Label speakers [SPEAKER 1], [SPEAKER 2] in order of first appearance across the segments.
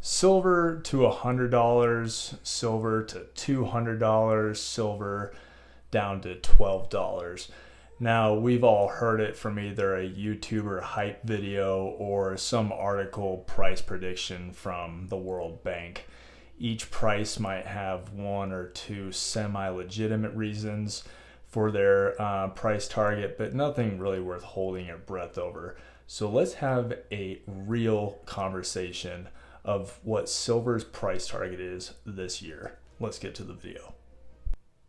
[SPEAKER 1] Silver to $100, silver to $200, silver down to $12. Now, we've all heard it from either a YouTuber hype video or some article price prediction from the World Bank. Each price might have one or two semi-legitimate reasons for their price target, but nothing really worth holding your breath over. So let's have a real conversation of what silver's price target is this year. Let's get to the video.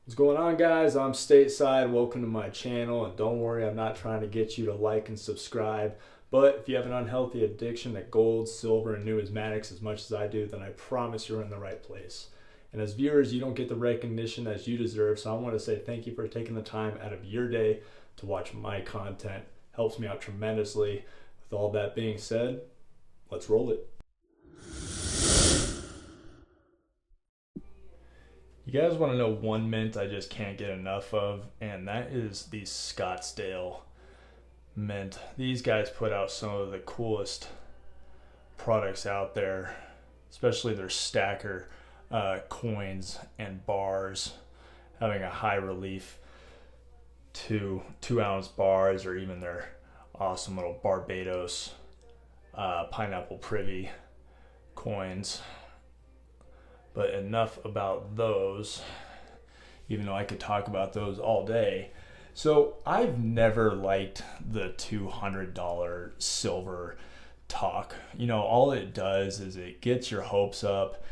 [SPEAKER 1] What's going on, guys? I'm Stateside. Welcome to my channel, and don't worry, I'm not trying to get you to like and subscribe, but if you have an unhealthy addiction to gold, silver, and numismatics as much as I do, then I promise you're in the right place. And as viewers, you don't get the recognition as you deserve, so I want to say thank you for taking the time out of your day to watch my content. Helps me out tremendously. With all that being said, let's roll it. You guys want to know one mint I just can't get enough of, and that is the Scottsdale mint. These guys put out some of the coolest products out there, especially their stacker coins and bars, having a high relief 2-ounce bars, or even their awesome little Barbados pineapple privy coins. But enough about those, even though I could talk about those all day. So I've never liked the $200 silver talk. You know, all it does is it gets your hopes up,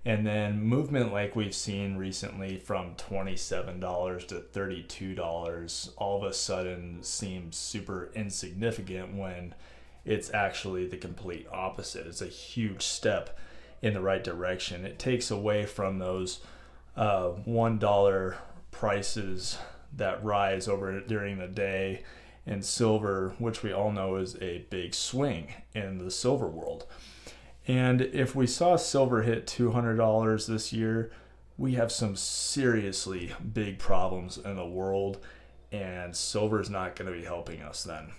[SPEAKER 1] and then movement like we've seen recently from $27 to $32 all of a sudden seems super insignificant when it's actually the complete opposite. It's a huge step in the right direction. It takes away from those $1 prices that rise over during the day, and silver, which we all know is a big swing in the silver world. And if we saw silver hit $200 this year, we have some seriously big problems in the world, and silver is not going to be helping us then.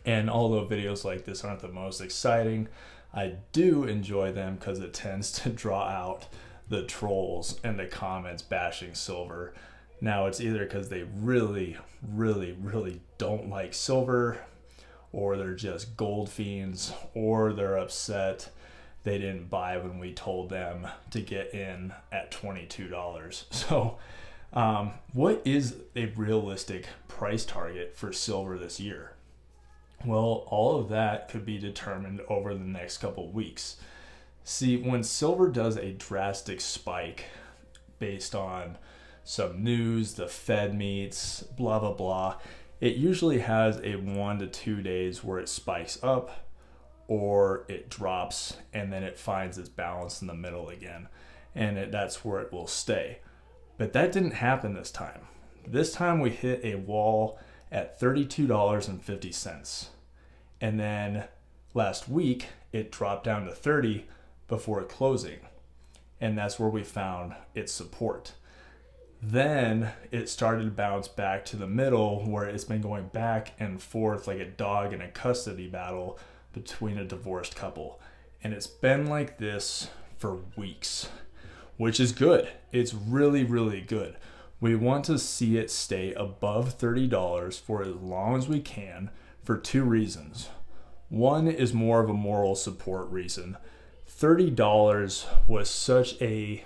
[SPEAKER 1] And although videos like this aren't the most exciting, I do enjoy them because it tends to draw out the trolls and the comments bashing silver. Now, it's either because they really don't like silver, or they're just gold fiends, or they're upset they didn't buy when we told them to get in at $22. So what is a realistic price target for silver this year? Well, all of that could be determined over the next couple weeks. See, when silver does a drastic spike based on some news, the Fed meets, blah, blah, blah, it usually has a 1 to 2 days where it spikes up or it drops, and then it finds its balance in the middle again. And that's where it will stay. But that didn't happen this time. This time we hit a wall at $32.50. And then last week it dropped down to 30 before closing. And that's where we found its support. Then it started to bounce back to the middle, where it's been going back and forth like a dog in a custody battle between a divorced couple. And it's been like this for weeks, which is good. It's really good. We want to see it stay above $30 for as long as we can for two reasons. One is more of a moral support reason. $30 was such a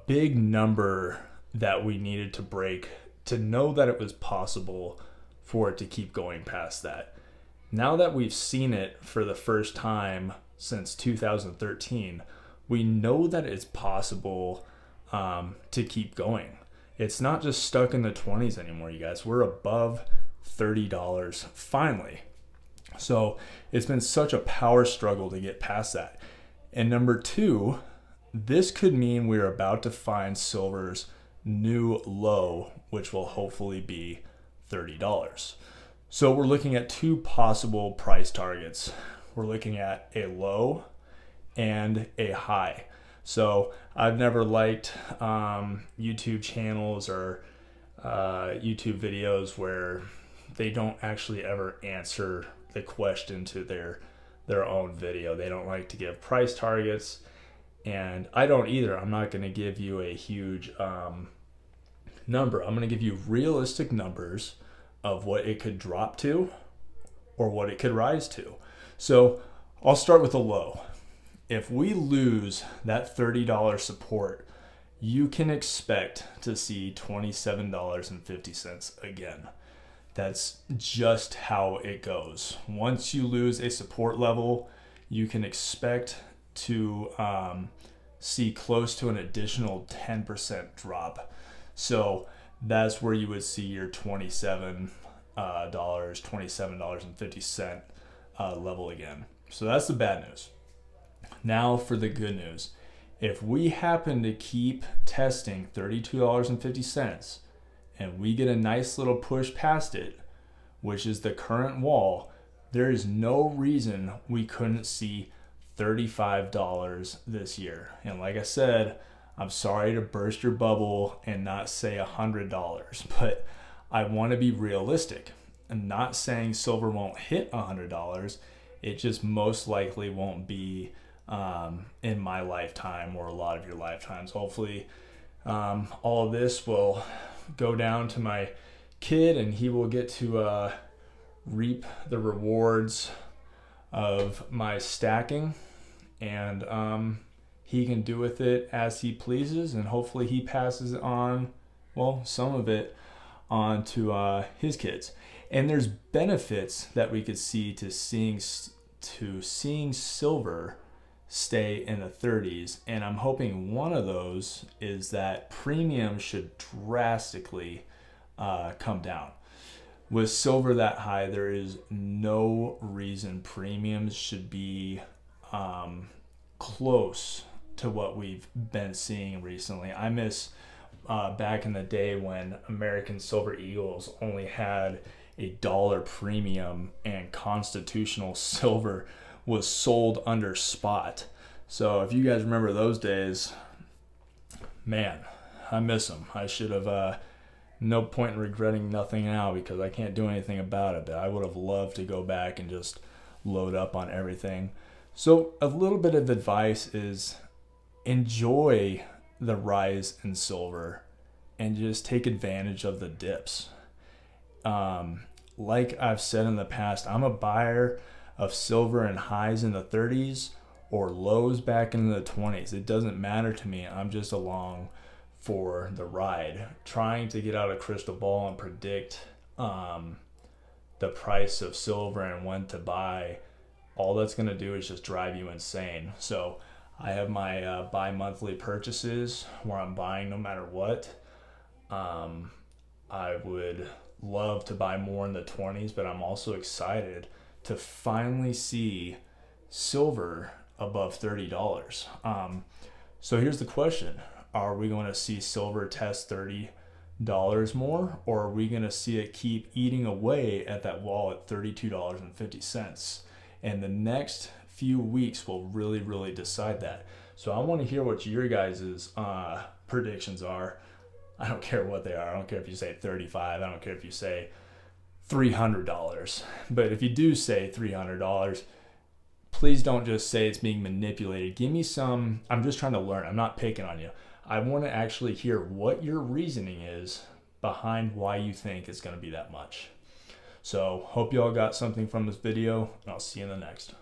[SPEAKER 1] big number that we needed to break to know that it was possible for it to keep going past that. Now that we've seen it for the first time since 2013, we know that it's possible to keep going. It's not just stuck in the 20s anymore, you guys. We're above $30 finally. So it's been such a power struggle to get past that. And number two, this could mean we're about to find silver's new low, which will hopefully be $30. So we're looking at two possible price targets. We're looking at a low and a high. So I've never liked YouTube channels or YouTube videos where they don't actually ever answer the question to their their own video. They don't like to give price targets, and I don't either. I'm not going to give you a huge number. I'm going to give you realistic numbers of what it could drop to or what it could rise to. So I'll start with a low. If we lose that $30 support, you can expect to see $27.50 again. That's just how it goes. Once you lose a support level, you can expect to see close to an additional 10% drop. So that's where you would see your $27.50 level again. So that's the bad news. Now for the good news. If we happen to keep testing $32.50 and we get a nice little push past it, which is the current wall, there is no reason we couldn't see $35 this year. And like I said, I'm sorry to burst your bubble and not say $100, but I want to be realistic. I'm not saying silver won't hit $100. It just most likely won't be in my lifetime or a lot of your lifetimes. Hopefully all of this will go down to my kid and he will get to reap the rewards of my stacking, and he can do with it as he pleases, and hopefully he passes it on, well, some of it on to his kids. And there's benefits that we could see to seeing silver stay in the 30s, and I'm hoping one of those is that premium should drastically come down. With silver that high, there is no reason premiums should be close to what we've been seeing recently. I miss back in the day when American Silver Eagles only had $1 premium and constitutional silver was sold under spot. So if you guys remember those days, man, I miss them. I should have no point in regretting nothing now because I can't do anything about it, but I would have loved to go back and just load up on everything. So a little bit of advice is enjoy the rise in silver and just take advantage of the dips. Like I've said in the past, I'm a buyer of silver in highs in the 30s or lows back in the 20s. It doesn't matter to me. I'm just along for the ride, trying to get out a crystal ball and predict the price of silver and when to buy. All that's going to do is just drive you insane. So I have my bi-monthly purchases where I'm buying no matter what. I would love to buy more in the 20s, but I'm also excited to finally see silver above $30. So here's the question. Are we going to see silver test $30 more, or are we going to see it keep eating away at that wall at $32.50? And the next few weeks will really, really decide that. So I want to hear what your guys' predictions are. I don't care what they are. I don't care if you say 35. I don't care if you say $300. But if you do say $300, please don't just say it's being manipulated. Give me some, I'm just trying to learn. I'm not picking on you. I want to actually hear what your reasoning is behind why you think it's going to be that much. So hope you all got something from this video, and I'll see you in the next.